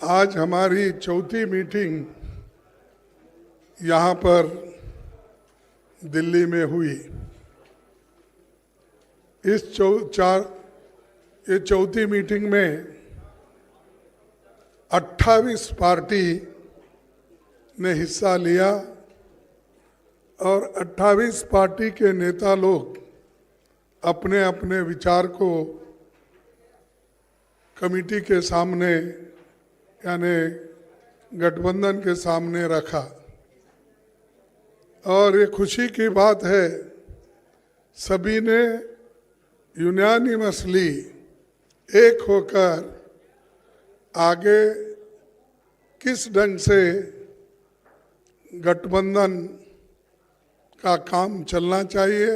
आज हमारी चौथी मीटिंग यहाँ पर दिल्ली में हुई। इस चौथी मीटिंग में 28 पार्टी ने हिस्सा लिया और 28 पार्टी के नेता लोग अपने अपने विचार को कमेटी के सामने यानी गठबंधन के सामने रखा। और ये खुशी की बात है, सभी ने यूनानिमसली एक होकर आगे किस ढंग से गठबंधन का काम चलना चाहिए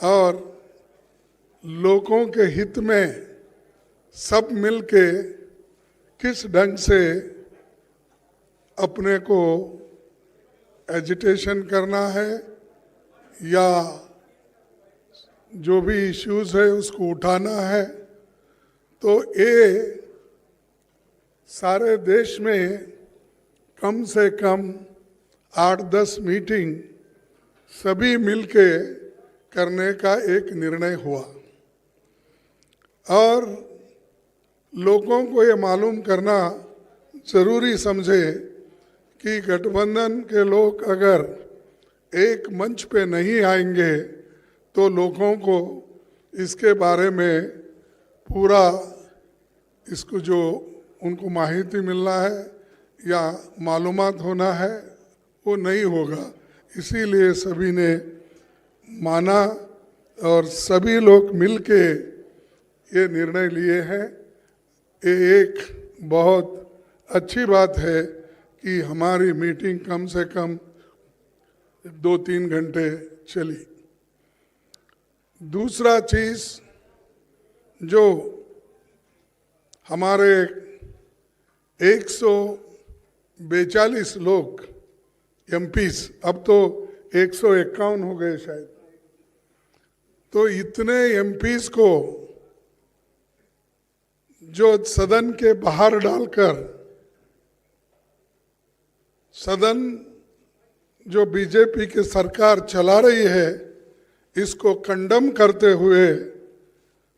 और लोगों के हित में सब मिलके किस ढंग से अपने को एजिटेशन करना है या जो भी इश्यूज है उसको उठाना है। तो ये सारे देश में कम से कम 8-10 मीटिंग सभी मिलके करने का एक निर्णय हुआ और लोगों को ये मालूम करना जरूरी समझे कि गठबंधन के लोग अगर एक मंच पे नहीं आएंगे तो लोगों को इसके बारे में पूरा इसको जो उनको माहिती मिलना है या मालूमात होना है वो नहीं होगा। इसीलिए सभी ने माना और सभी लोग मिलके ये निर्णय लिए हैं। ये एक बहुत अच्छी बात है कि हमारी मीटिंग कम से कम 2-3 घंटे चली। दूसरा चीज जो हमारे 142 लोग एमपीस, अब तो 151 हो गए शायद, तो इतने एमपीस को जो सदन के बाहर डालकर सदन जो बीजेपी की सरकार चला रही है इसको कंडम करते हुए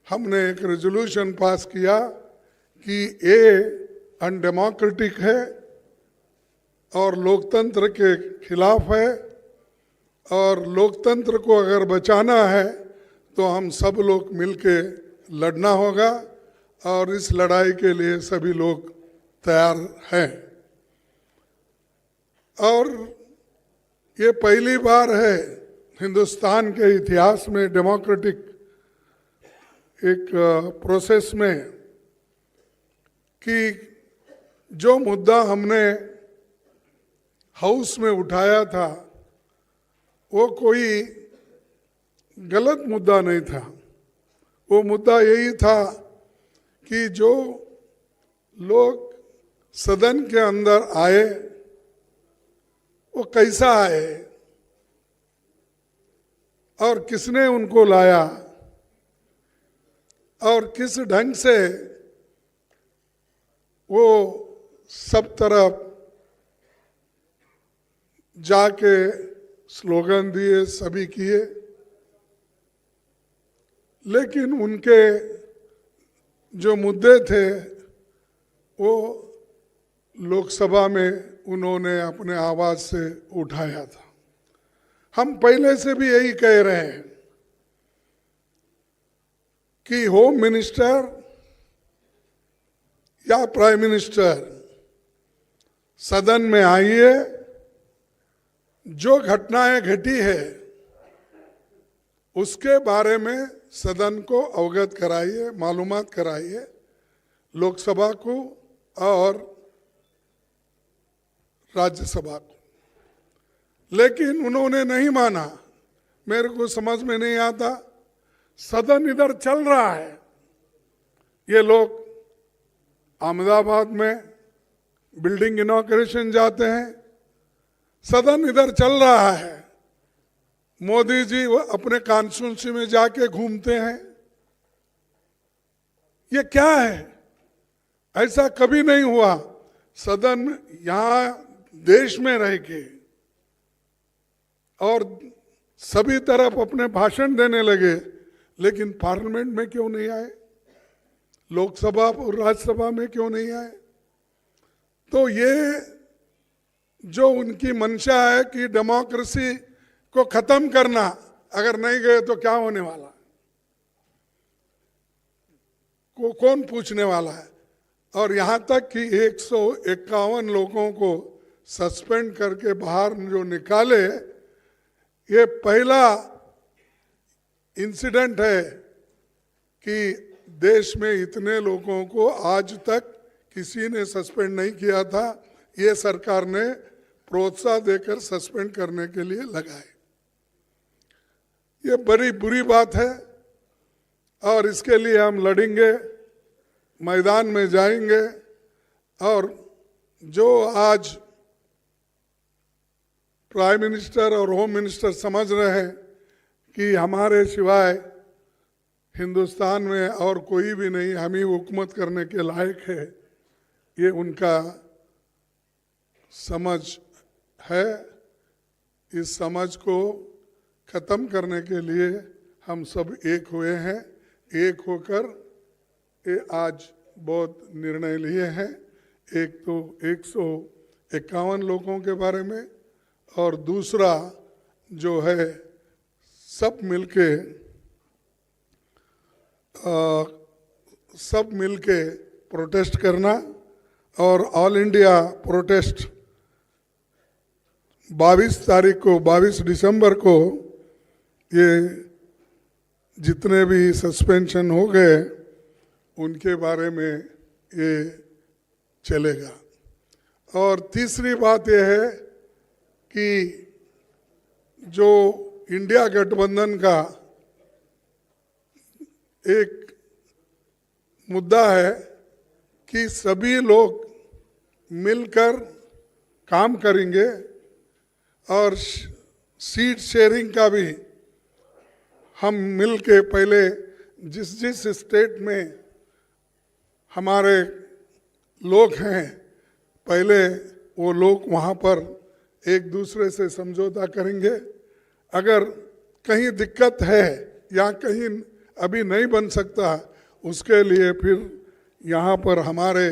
हमने एक रेजोल्यूशन पास किया कि ये अनडेमोक्रेटिक है और लोकतंत्र के खिलाफ है और लोकतंत्र को अगर बचाना है तो हम सब लोग मिलके लड़ना होगा और इस लड़ाई के लिए सभी लोग तैयार हैं। और ये पहली बार है हिंदुस्तान के इतिहास में डेमोक्रेटिक एक प्रोसेस में कि जो मुद्दा हमने हाउस में उठाया था वो कोई गलत मुद्दा नहीं था। वो मुद्दा यही था कि जो लोग सदन के अंदर आए वो कैसा आए और किसने उनको लाया और किस ढंग से वो सब तरफ जाके स्लोगन दिए, सभी किए, लेकिन उनके जो मुद्दे थे वो लोकसभा में उन्होंने अपने आवाज से उठाया था। हम पहले से भी यही कह रहे हैं कि होम मिनिस्टर या प्राइम मिनिस्टर सदन में आइए, जो घटनाएं घटी है उसके बारे में सदन को अवगत कराइए, मालूमात कराइए लोकसभा को और राज्यसभा को। लेकिन उन्होंने नहीं माना। मेरे को समझ में नहीं आता, सदन इधर चल रहा है, ये लोग अहमदाबाद में बिल्डिंग इनॉग्रेशन जाते हैं, सदन इधर चल रहा है, मोदी जी अपने कॉन्स्टिट्यूंसी में जाके घूमते हैं। ये क्या है? ऐसा कभी नहीं हुआ। सदन यहाँ देश में रह के और सभी तरफ अपने भाषण देने लगे, लेकिन पार्लियामेंट में क्यों नहीं आए, लोकसभा और राज्यसभा में क्यों नहीं आए? तो ये जो उनकी मंशा है कि डेमोक्रेसी को खत्म करना, अगर नहीं गए तो क्या होने वाला को कौन पूछने वाला है? और यहाँ तक कि 151 लोगों को सस्पेंड करके बाहर जो निकाले, ये पहला इंसिडेंट है कि देश में इतने लोगों को आज तक किसी ने सस्पेंड नहीं किया था। ये सरकार ने प्रोत्साहन देकर सस्पेंड करने के लिए लगाए। ये बड़ी बुरी बात है और इसके लिए हम लड़ेंगे, मैदान में जाएंगे। और जो आज प्राइम मिनिस्टर और होम मिनिस्टर समझ रहे हैं कि हमारे सिवाय हिंदुस्तान में और कोई भी नहीं, हम ही हुकूमत करने के लायक है, ये उनका समझ है। इस समझ को खत्म करने के लिए हम सब एक हुए हैं। एक होकर ये आज बहुत निर्णय लिए हैं। एक तो 151 लोगों के बारे में, और दूसरा जो है सब मिलके प्रोटेस्ट करना। और ऑल इंडिया प्रोटेस्ट 22 दिसंबर को ये जितने भी सस्पेंशन हो गए उनके बारे में ये चलेगा। और तीसरी बात यह है कि जो इंडिया गठबंधन का एक मुद्दा है कि सभी लोग मिलकर काम करेंगे, और सीट शेयरिंग का भी हम मिल के पहले जिस स्टेट में हमारे लोग हैं, पहले वो लोग वहाँ पर एक दूसरे से समझौता करेंगे। अगर कहीं दिक्कत है या कहीं अभी नहीं बन सकता, उसके लिए फिर यहाँ पर हमारे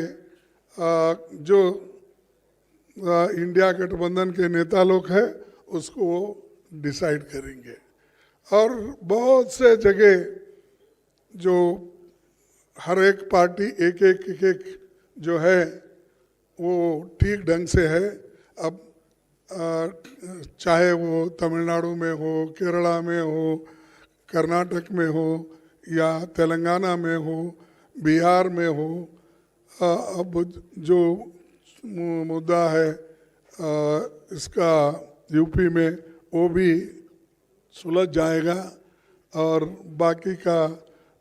जो इंडिया गठबंधन के नेता लोग हैं उसको डिसाइड करेंगे। और बहुत से जगह जो हर एक पार्टी एक जो है वो ठीक ढंग से है। अब चाहे वो तमिलनाडु में हो, केरला में हो, कर्नाटक में हो, या तेलंगाना में हो, बिहार में हो, अब जो मुद्दा है इसका यूपी में, वो भी सुलझ जाएगा। और बाकी का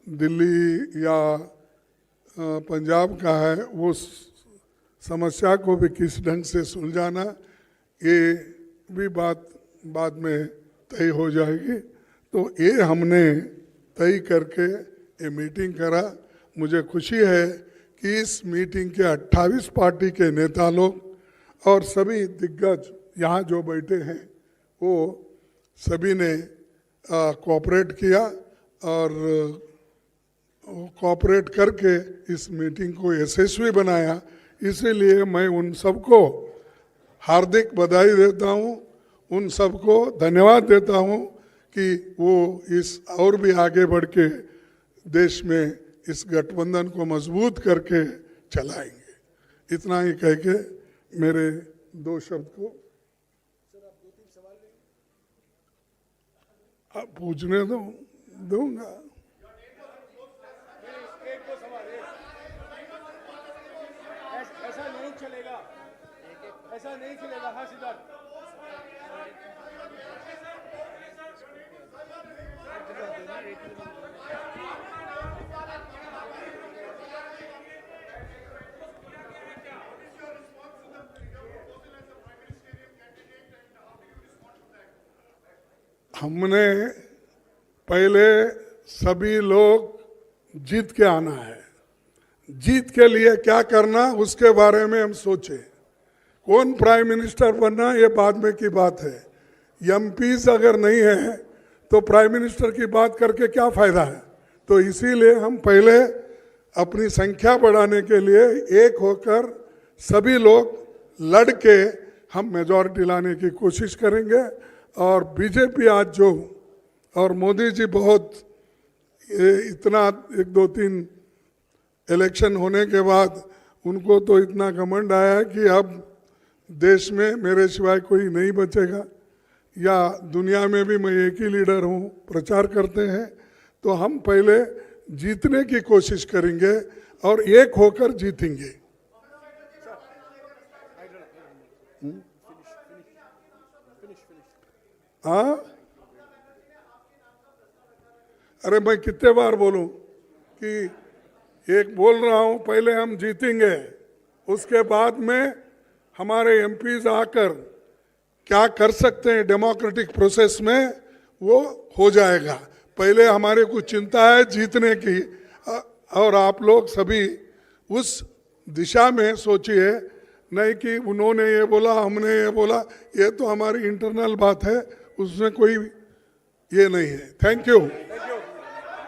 दिल्ली या पंजाब का है, वो समस्या को भी किस ढंग से सुलझाना, ये भी बात बाद में तय हो जाएगी। तो ये हमने तय करके ये मीटिंग करा। मुझे खुशी है कि इस मीटिंग के 28 पार्टी के नेता लोग और सभी दिग्गज यहाँ जो बैठे हैं वो सभी ने कोऑपरेट किया, और कोऑपरेट करके इस मीटिंग को यशस्वी बनाया। इसीलिए मैं उन सबको हार्दिक बधाई देता हूँ, उन सबको धन्यवाद देता हूँ कि वो इस और भी आगे बढ़ के देश में इस गठबंधन को मजबूत करके चलाएंगे। इतना ही कह के मेरे 2 शब्द को आप पूछने दूंगा। ऐसा नहीं चलेगा। हाँ सिद्धार्थ, हमने पहले सभी लोग जीत के आना है, जीत के लिए क्या करना उसके बारे में हम सोचें। कौन प्राइम मिनिस्टर बनना ये बाद में की बात है। एमपीज अगर नहीं है तो प्राइम मिनिस्टर की बात करके क्या फायदा है। तो इसीलिए हम पहले अपनी संख्या बढ़ाने के लिए एक होकर सभी लोग लड़ के हम मेजॉरिटी लाने की कोशिश करेंगे। और बीजेपी आज जो और मोदी जी बहुत इतना 1-2-3 इलेक्शन होने के बाद उनको तो इतना घमंड आया कि अब देश में मेरे सिवाय कोई नहीं बचेगा या दुनिया में भी मैं एक ही लीडर हूँ प्रचार करते हैं। तो हम पहले जीतने की कोशिश करेंगे और एक होकर जीतेंगे। हाँ, अरे मैं कितने बार बोलूं कि एक बोल रहा हूं, पहले हम जीतेंगे, उसके बाद में हमारे एमपीज आकर क्या कर सकते हैं डेमोक्रेटिक प्रोसेस में वो हो जाएगा। पहले हमारे को चिंता है जीतने की और आप लोग सभी उस दिशा में सोचिए, नहीं कि उन्होंने ये बोला हमने ये बोला। ये तो हमारी इंटरनल बात है, उसमें कोई ये नहीं है। Thank you.